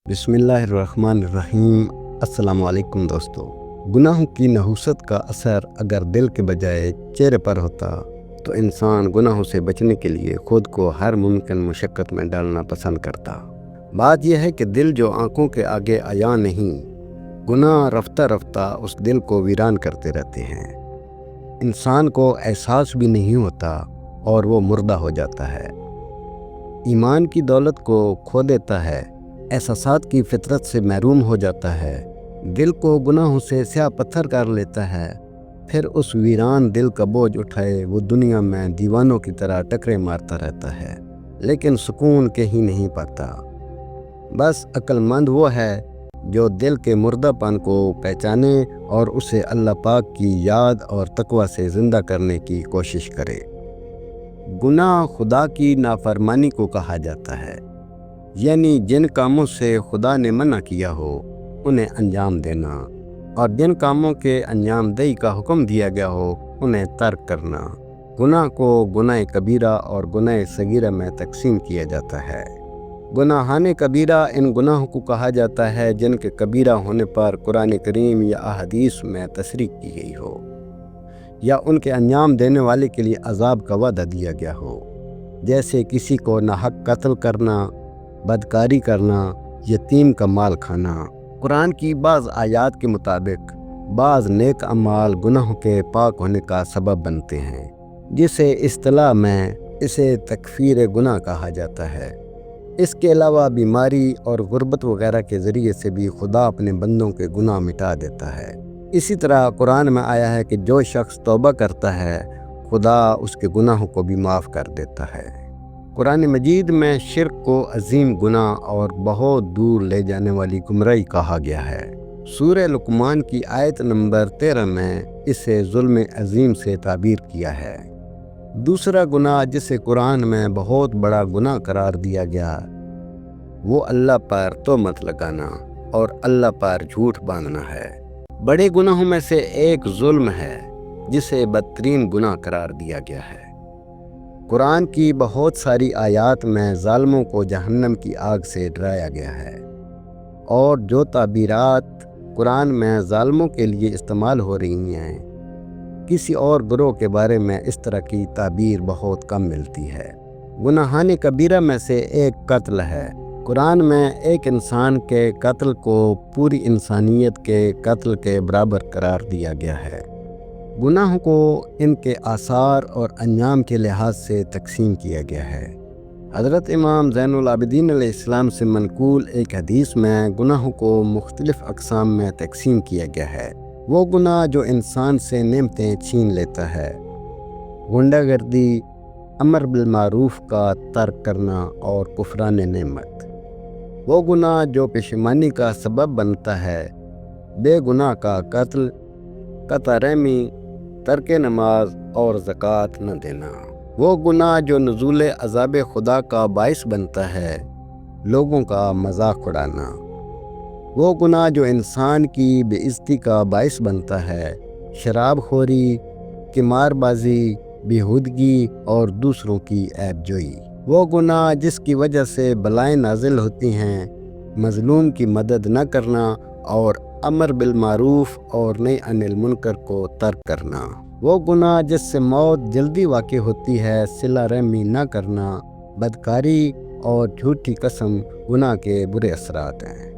بسم اللہ الرحمن الرحیم۔ السلام علیکم دوستو۔ گناہوں کی نحوست کا اثر اگر دل کے بجائے چہرے پر ہوتا تو انسان گناہوں سے بچنے کے لیے خود کو ہر ممکن مشقت میں ڈالنا پسند کرتا۔ بات یہ ہے کہ دل جو آنکھوں کے آگے عیاں نہیں، گناہ رفتہ رفتہ اس دل کو ویران کرتے رہتے ہیں۔ انسان کو احساس بھی نہیں ہوتا اور وہ مردہ ہو جاتا ہے، ایمان کی دولت کو کھو دیتا ہے، احساسات کی فطرت سے محروم ہو جاتا ہے، دل کو گناہوں سے سیاہ پتھر کر لیتا ہے۔ پھر اس ویران دل کا بوجھ اٹھائے وہ دنیا میں دیوانوں کی طرح ٹکرے مارتا رہتا ہے، لیکن سکون کہیں نہیں پاتا۔ بس عقل مند وہ ہے جو دل کے مردہ پن کو پہچانے اور اسے اللہ پاک کی یاد اور تقوی سے زندہ کرنے کی کوشش کرے۔ گناہ خدا کی نافرمانی کو کہا جاتا ہے، یعنی جن کاموں سے خدا نے منع کیا ہو انہیں انجام دینا، اور جن کاموں کے انجام دہی کا حکم دیا گیا ہو انہیں ترک کرنا۔ گناہ کو گناہ کبیرہ اور گناہ صغیرہ میں تقسیم کیا جاتا ہے۔ گناہان کبیرہ ان گناہوں کو کہا جاتا ہے جن کے کبیرہ ہونے پر قرآن کریم یا احادیث میں تصریح کی گئی ہو، یا ان کے انجام دینے والے کے لیے عذاب کا وعدہ دیا گیا ہو، جیسے کسی کو ناحق قتل کرنا، بدکاری کرنا، یتیم کا مال کھانا۔ قرآن کی بعض آیات کے مطابق بعض نیک اعمال گناہوں کے پاک ہونے کا سبب بنتے ہیں، جسے اصطلاح میں اسے تکفیر گناہ کہا جاتا ہے۔ اس کے علاوہ بیماری اور غربت وغیرہ کے ذریعے سے بھی خدا اپنے بندوں کے گناہ مٹا دیتا ہے۔ اسی طرح قرآن میں آیا ہے کہ جو شخص توبہ کرتا ہے خدا اس کے گناہوں کو بھی معاف کر دیتا ہے۔ قرآن مجید میں شرک کو عظیم گناہ اور بہت دور لے جانے والی گمراہی کہا گیا ہے۔ سورہ لقمان کی آیت نمبر 13 میں اسے ظلم عظیم سے تعبیر کیا ہے۔ دوسرا گناہ جسے قرآن میں بہت بڑا گناہ قرار دیا گیا وہ اللہ پر تہمت لگانا اور اللہ پر جھوٹ باندھنا ہے۔ بڑے گناہوں میں سے ایک ظلم ہے جسے بدترین گناہ قرار دیا گیا ہے۔ قرآن کی بہت ساری آیات میں ظالموں کو جہنم کی آگ سے ڈرایا گیا ہے، اور جو تعبیرات قرآن میں ظالموں کے لیے استعمال ہو رہی ہیں، کسی اور گروہ کے بارے میں اس طرح کی تعبیر بہت کم ملتی ہے۔ گناہان کبیرہ میں سے ایک قتل ہے۔ قرآن میں ایک انسان کے قتل کو پوری انسانیت کے قتل کے برابر قرار دیا گیا ہے۔ گناہوں کو ان کے آثار اور انجام کے لحاظ سے تقسیم کیا گیا ہے۔ حضرت امام زین العابدین علیہ السلام سے منقول ایک حدیث میں گناہوں کو مختلف اقسام میں تقسیم کیا گیا ہے۔ وہ گناہ جو انسان سے نعمتیں چھین لیتا ہے، غنڈہ گردی، امر بالمعروف کا ترک کرنا اور کفران نعمت۔ وہ گناہ جو پشیمانی کا سبب بنتا ہے، بے گناہ کا قتل، قطع رحمی، ترک نماز اور زکوٰۃ نہ دینا۔ وہ گناہ جو نزول عذاب خدا کا باعث بنتا ہے، لوگوں کا مذاق اڑانا۔ وہ گناہ جو انسان کی بے عزتی کا باعث بنتا ہے، شراب خوری، قمار بازی، بیہودگی اور دوسروں کی عیب جوئی۔ وہ گناہ جس کی وجہ سے بلائیں نازل ہوتی ہیں، مظلوم کی مدد نہ کرنا اور امر بالمعروف اور نہی عن المنکر کو ترک کرنا۔ وہ گناہ جس سے موت جلدی واقع ہوتی ہے، صلہ رحمی نہ کرنا، بدکاری اور جھوٹی قسم گناہ کے برے اثرات ہیں۔